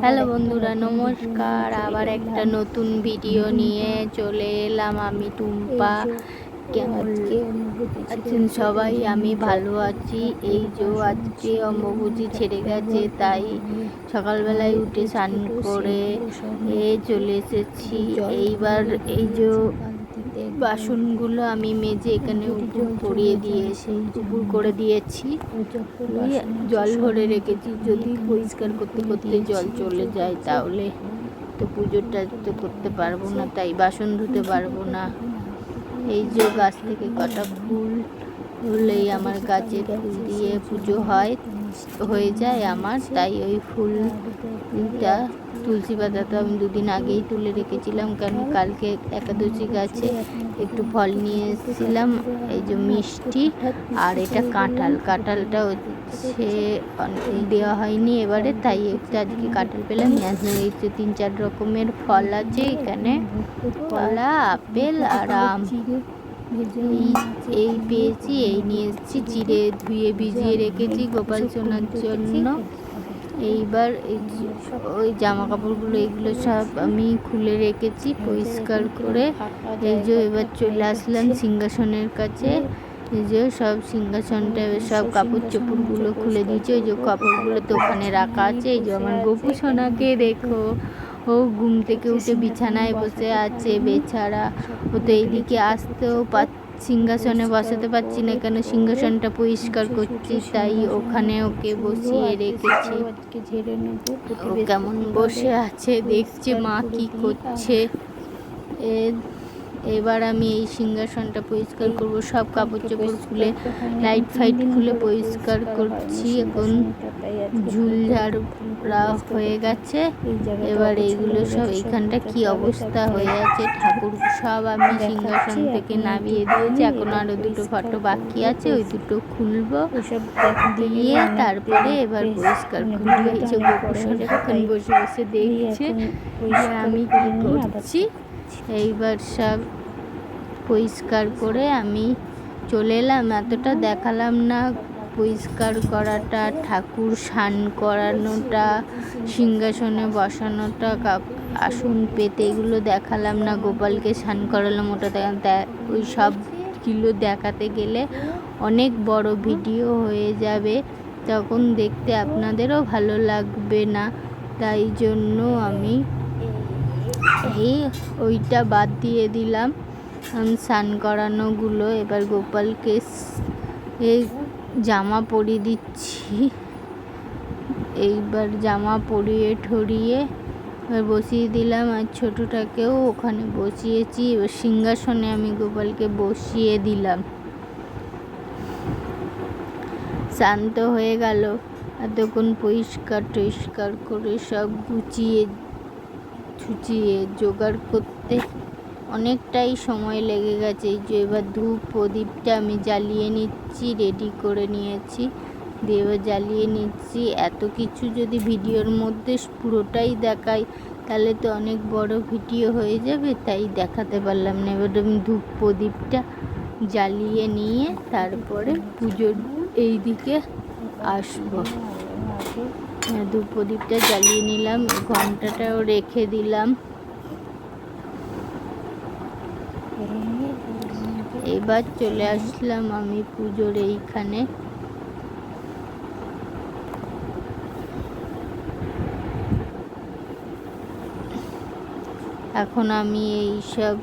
Hello বন্ধুরা, নমস্কার। আবার একটা নতুন ভিডিও নিয়ে চলে এলাম আমি, টুম্পা। কেমন আছেন সবাই? আমি ভালো আছি। এই যে আজকে অম্বুবাচী ছেড়ে গেছে, তাই সকালবেলায় উঠে স্নান করে চলে এসেছি। এইবার এই যে বাসনগুলো আমি মেজে এখানে উপর পরিয়ে দিয়েছি, উপর করে দিয়েছি, জল ভরে রেখেছি। যদি পরিষ্কার করতে করতে জল চলে যায় তাহলে তো পুজোটা তো করতে পারবো না, তাই বাসন ধুতে পারবো না। এই যে গাছ থেকে কটা ফুল হলেই আমার গাছে ফুল দিয়ে পুজো হয়ে যায় আমার, তাই ওই ফুলটা তুলসী পাতা তো আমি দুদিন আগেই তুলে রেখেছিলাম, কারণ কালকে একাদশী গাছে একটু ফল নিয়ে এসেছিলাম। এই যে মিষ্টি আর এটা কাঁঠালটা হচ্ছে দেওয়া হয়নি এবারে, তাই একটু আজকে কাঁঠাল পেলাম। এই যে 3-4 রকমের ফল আছে এখানে, কলা, আপেল আর আম। এই পেয়েছি, এই নিয়ে এসেছি, চিড়ে ধুয়ে ভিজিয়ে রেখেছি গোপাল সোনার জন্য। এইবার ওই জামা কাপড়গুলো এগুলো সব আমি খুলে রেখেছি পরিষ্কার করে। এই যে এবার চলে আসলাম সিংহাসনের কাছে। এই যে সব সিংহাসনটা সব কাপড় চোপড়গুলো খুলে দিয়েছি। ওই যে কাপড়গুলো তো ওখানে রাখা আছে। এই যে আমার গোপু সোনাকে দেখো, ও ঘুম থেকে উঠে বিছানায় বসে আছে বেচারা। ও তো এইদিকে আসতেও সিংহাসনে বসাতে পারছি না, কেন সিংহাসনটা পরিষ্কার করছি, তাই ওখানে ওকে বসিয়ে রেখেছি। ও কেমন বসে আছে দেখছে মা কি করছে। এবার আমি এই সিংহাসনটা পরিষ্কার করব, সব কাপড় চোপড় খুলে লাইট ফাইট খুলে পরিষ্কার করছি। এখন ঝুলঝাড়া হয়ে গেছে। এবার এইগুলো সব, এইখানটা কি অবস্থা হয়ে আছে, ঠাকুর সব আমি সিংহাসন থেকে নামিয়ে দিয়েছি। এখন আরো দুটো ফটো বাকি আছে, ওই দুটো খুলবো, দিয়ে তারপরে এবার পরিষ্কার করবো। এই যে গোপুসোনা এখন বসে বসে দেখছে যে আমি কি করছি। এইবার সব পরিষ্কার করে আমি চলে এলাম। এতটা দেখালাম না পরিষ্কার করাটা, ঠাকুর স্নান করানোটা, সিংহাসনে বসানোটা, আসন পেতে, এগুলো দেখালাম না। গোপালকে স্নান করালাম, ওটা ওই সবগুলো দেখাতে গেলে অনেক বড় ভিডিও হয়ে যাবে, তখন দেখতে আপনাদেরও ভালো লাগবে না। তাই জন্য আমি ওইটা বাদ দিয়ে দিলাম স্নান করানোগুলো। এবার গোপালকে জামা পরিয়ে দিচ্ছি। এইবার জামা পরিয়ে ঠরিয়ে এবার বসিয়ে দিলাম, আর ছোটোটাকেও ওখানে বসিয়েছি। এবার সিংহাসনে আমি গোপালকে বসিয়ে দিলাম। শান্ত হয়ে গেল। এতক্ষণ পরিষ্কার টরিষ্কার করে সব গুছিয়ে জোগাড় করতে অনেকটাই সময় লেগে গেছে। এই যে এবার ধূপ প্রদীপটা আমি জ্বালিয়ে নিচ্ছি, রেডি করে নিয়েছি, দিয়ে এবার জ্বালিয়ে নিচ্ছি। এত কিছু যদি ভিডিওর মধ্যে পুরোটাই দেখাই তাহলে তো অনেক বড় ভিডিও হয়ে যাবে, তাই দেখাতে পারলাম না। এবার আমি ধূপ প্রদীপটা জ্বালিয়ে নিয়ে তারপরে পুজোর এই দিকে আসবো। ধূপ প্রদীপটা জ্বালিয়ে নিলাম, ঘন্টাটাও রেখে দিলাম। এবার চলে আসলাম আমি পুজোর এইখানে। এখন আমি এই সব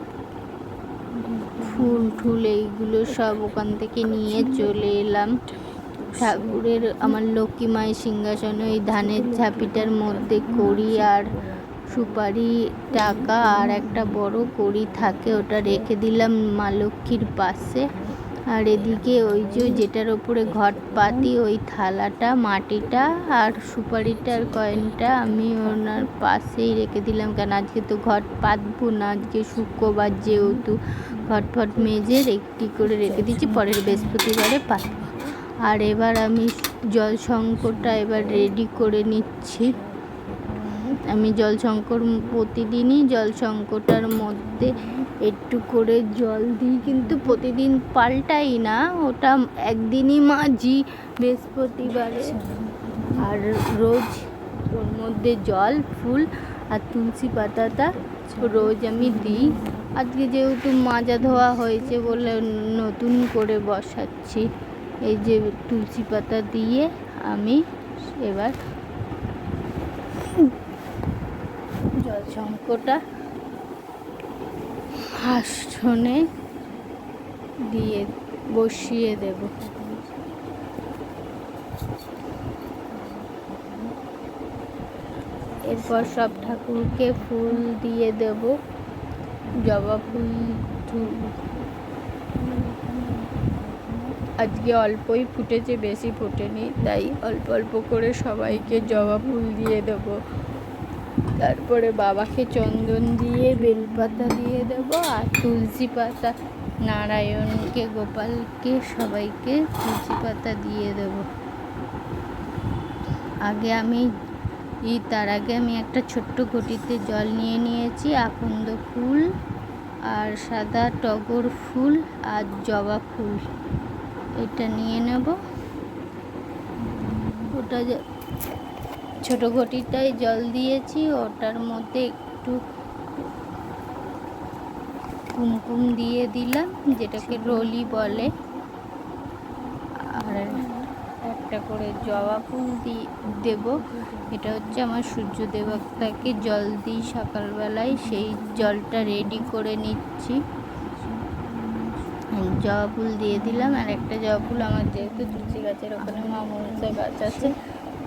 ফুল এইগুলো সব ওখান থেকে নিয়ে চলে এলাম ঠাকুরের, আমার লক্ষ্মী মায়ের সিংহাসনে ওই ধানের ঝাঁপিটার মধ্যে কড়ি আর সুপারি, টাকা আর একটা বড় কড়ি থাকে, ওটা রেখে দিলাম মা লক্ষ্মীর পাশে। আর এদিকে ওই যে যেটার ওপরে ঘট পাতি, ওই থালাটা, মাটিটা আর সুপারিটা আর কয়েনটা আমি ওনার পাশেই রেখে দিলাম, কারণ আজকে তো ঘট পাতবো না, আজকে শুক্রবার যেহেতু ঘট মেজে একটি করে রেখে দিচ্ছি, পরের বৃহস্পতিবারে পাতবো। আর এবার আমি জল শঙ্করটা এবার রেডি করে নিচ্ছি। আমি জল শঙ্কর প্রতিদিনই জল শঙ্করটার মধ্যে একটু করে জল দিই, কিন্তু প্রতিদিন পাল্টাই না, ওটা একদিনই মাজি বৃহস্পতিবারে। আর রোজ ওর মধ্যে জল, ফুল আর তুলসী পাতাটা রোজ আমি দিই। আজকে যেহেতু মাজা ধোয়া হয়েছে বলে নতুন করে বসাচ্ছি। এই যে তুলসী পাতা দিয়ে আমি এবার জল শঙ্কটা আসনে দিয়ে বসিয়ে দেব। এরপর সব ঠাকুরকে ফুল দিয়ে দেব। জবা ফুল আজকে অল্পই ফুটেছে, বেশি ফোটেনি, তাই অল্প অল্প করে সবাইকে জবা ফুল দিয়ে দেব। তারপরে বাবাকে চন্দন দিয়ে বেলপাতা দিয়ে দেব আর তুলসী পাতা, নারায়ণকে, গোপালকে, সবাইকে তুলসী পাতা দিয়ে দেব। তার আগে আমি একটা ছোট্ট ঘটিতে জল নিয়ে নিয়েছি। আকন্দ ফুল আর সাদা টগর ফুল আর জবা ফুল এটা নিয়ে নেব। ওটা ছোট ঘটিটায় জল দিয়েছি, ওটার মধ্যে একটু কুমকুম দিয়ে দিলাম, যেটাকে রলি বলে। আর একটা করে জবা ফুল দেব। এটা হচ্ছে আমার সূর্য দেবতাকে জল দিই সকালবেলায়, সেই জলটা রেডি করে নিচ্ছি। জবা ফুল দিয়ে দিলাম। আর একটা জবা ফুল আমার যেহেতু তুলসী গাছের ওখানে মা মনসা গাছ আছে,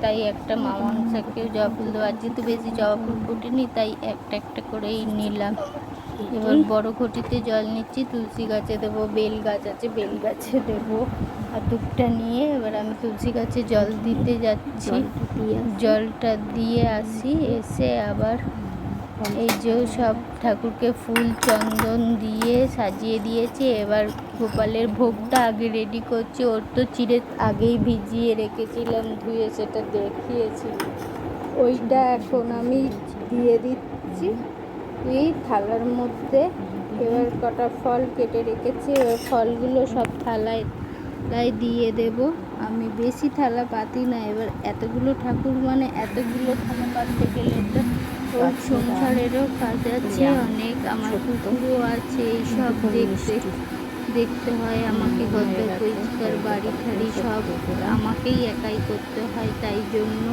তাই একটা মা মনসাকেও জবা ফুল দেবো। আর যেহেতু বেশি জবা ফুল ফুটেনি, তাই একটা একটা করেই নিলাম। এবার বড় ঘটিতে জল নিচ্ছি, তুলসী গাছে দেবো, বেল গাছ আছে বেল গাছে দেবো। আর দুধটা নিয়ে এবার আমি তুলসী গাছে জল দিতে যাচ্ছি। জলটা দিয়ে আসি, এসে আবার এই যে সব ঠাকুরকে ফুল চন্দন দিয়ে সাজিয়ে দিয়েছি। এবার গোপালের ভোগটা আগে রেডি করছি। ওর তো চিড়ে আগেই ভিজিয়ে রেখেছিলাম, ধুয়ে, সেটা দেখিয়েছি। ওইটা এখন আমি দিয়ে দিচ্ছি এই থালার মধ্যে। এবার কটা ফল কেটে রেখেছি, এবার ফলগুলো সব থালায় দিয়ে দেব। আমি বেশি থালা পাতি না। এবার এতগুলো ঠাকুর মানে এতগুলো থালা পাততে গেলে তো ওর সংসারেরও কাজ আছে অনেক, আমার কুকুরও আছে, এইসব দেখতে হয় আমাকে। কত পরিষ্কার বাড়ি ঠাড়ি সব আমাকেই একাই করতে হয়, তাই জন্য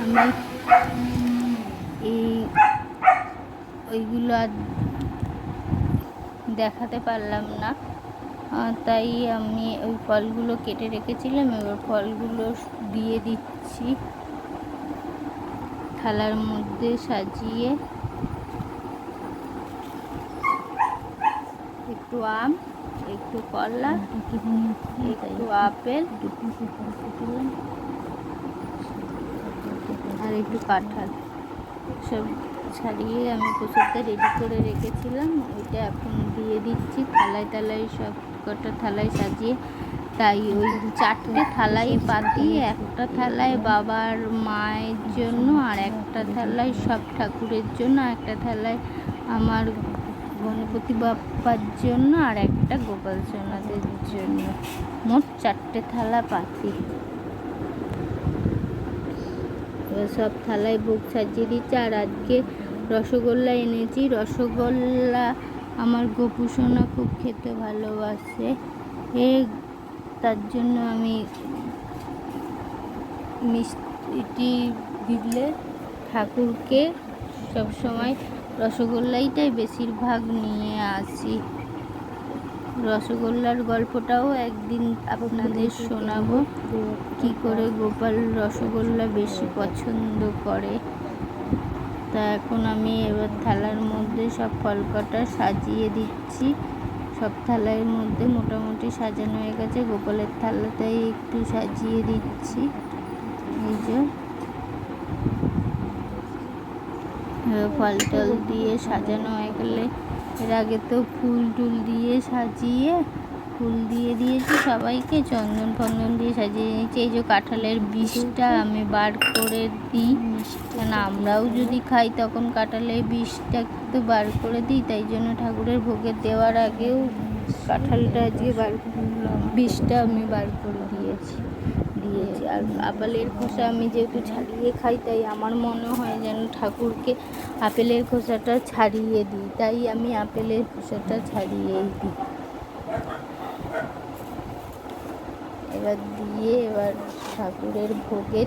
আমি ওইগুলো আর দেখাতে পারলাম না, তাই আমি ওই ফলগুলো কেটে রেখেছিলাম। এবার ফলগুলো দিয়ে দিচ্ছি থালার মধ্যে সাজিয়ে। একটু আম, একটু কলা, একটু আপেল আর একটু কাঁঠাল সব ছাড়িয়ে আমি প্রসাদটা রেডি করে রেখেছিলাম। ওইটা এখন দিয়ে দিচ্ছি থালায় সব কটা থালায় সাজিয়ে। তাই ওই 4টে থালাই পাতি, একটা থালায় বাবার মায়ের জন্য, আর একটা থালায় সব ঠাকুরের জন্য, একটা থালায় আমার গণপতি বাপ্পার জন্য, আর একটা গোপাল সোনাদের জন্য। মোট 4টে থালা পাতি। এবার সব থালায় ভোগ সাজিয়ে দিচ্ছি। আর আজকে রসগোল্লা এনেছি। রসগোল্লা আমার গোপু সোনা খুব খেতে ভালোবাসে, তার জন্য আমি মিষ্টি দিলে ঠাকুরকে সবসময় রসগোল্লাইটাই বেশিরভাগ নিয়ে আসি। রসগোল্লার গল্পটাও একদিন আপনাদের শোনাবো, কি করে গোপাল রসগোল্লা বেশি পছন্দ করে। তা এখন আমি এবার থালার মধ্যে সব ফলকটা সাজিয়ে দিচ্ছি। সব থালার মধ্যে মোটামুটি সাজানো হয়ে গেছে। গোপালের থালাটাই একটু সাজিয়ে দিচ্ছি। এই যে ফল টল দিয়ে সাজানো হয়ে গেলে, এর আগে তো ফুল টুল দিয়ে সাজিয়ে ফুল দিয়ে দিয়েছি সবাইকে, চন্দন ফন্দন দিয়ে সাজিয়ে নিয়েছি। এই যে কাঁঠালের বিষটা আমি বার করে দিই, কেন আমরাও যদি খাই তখন কাঁঠালের বিষটা তো বার করে দিই। তাই জন্য ঠাকুরের ভোগে দেওয়ার আগেও কাঁঠালটা আজকে বিষটা আমি বার করে দিয়েছি। দিয়েছি। আর আপেলের খোসা আমি যেহেতু ছাড়িয়ে খাই, তাই আমার মনে হয় যেন ঠাকুরকে আপেলের খোসাটা ছাড়িয়ে দিই, তাই আমি আপেলের খোসাটা ছাড়িয়েই দিই। এবার দিয়ে এবার ঠাকুরের ভোগে,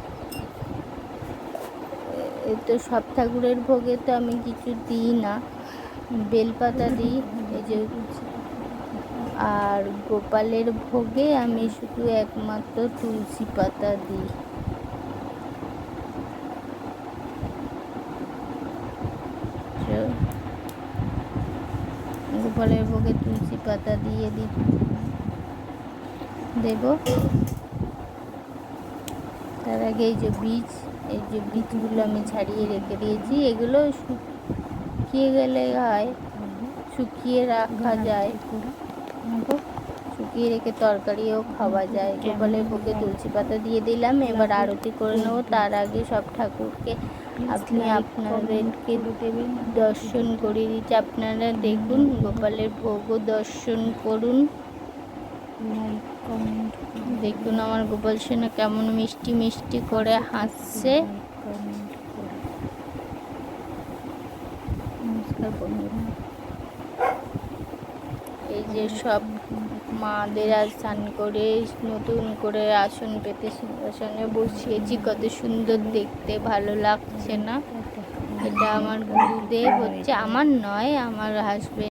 তো সব ঠাকুরের ভোগে তো আমি কিছু দিই না, বেলপাতা দিই এই যে, আর গোপালের ভোগে আমি শুধু একমাত্র তুলসী পাতা দিই। গোপালের ভোগে তুলসী পাতা দিয়ে দেব। তার আগে এই যে বীজগুলো আমি ছাড়িয়ে রেখে দিয়েছি, এগুলো শুকিয়ে গেলে হয়, শুকিয়ে রাখা যায়, শুকিয়ে রেখে তরকারিও খাওয়া যায়। গোপালের ভোগে তুলসী পাতা দিয়ে দিলাম। এবার আরতি করে নেব। তার আগে সব ঠাকুরকে আপনি আপনাদেরকে দর্শন করিয়ে দিচ্ছি। আপনারা দেখুন, গোপালের ভোগও দর্শন করুন। দেখুন আমার গোপাল সোনা কেমন মিষ্টি মিষ্টি করে হাসছে। নমস্কার বন্ধুরা। এই যে সব মাদের আজ স্নান করে নতুন করে আসন পেতে সিংহাসনে বসিয়েছি, কত সুন্দর দেখতে, ভালো লাগছে না? এটা আমার গুরুদেব হচ্ছে, আমার নয়, আমার হাজবেন্ড।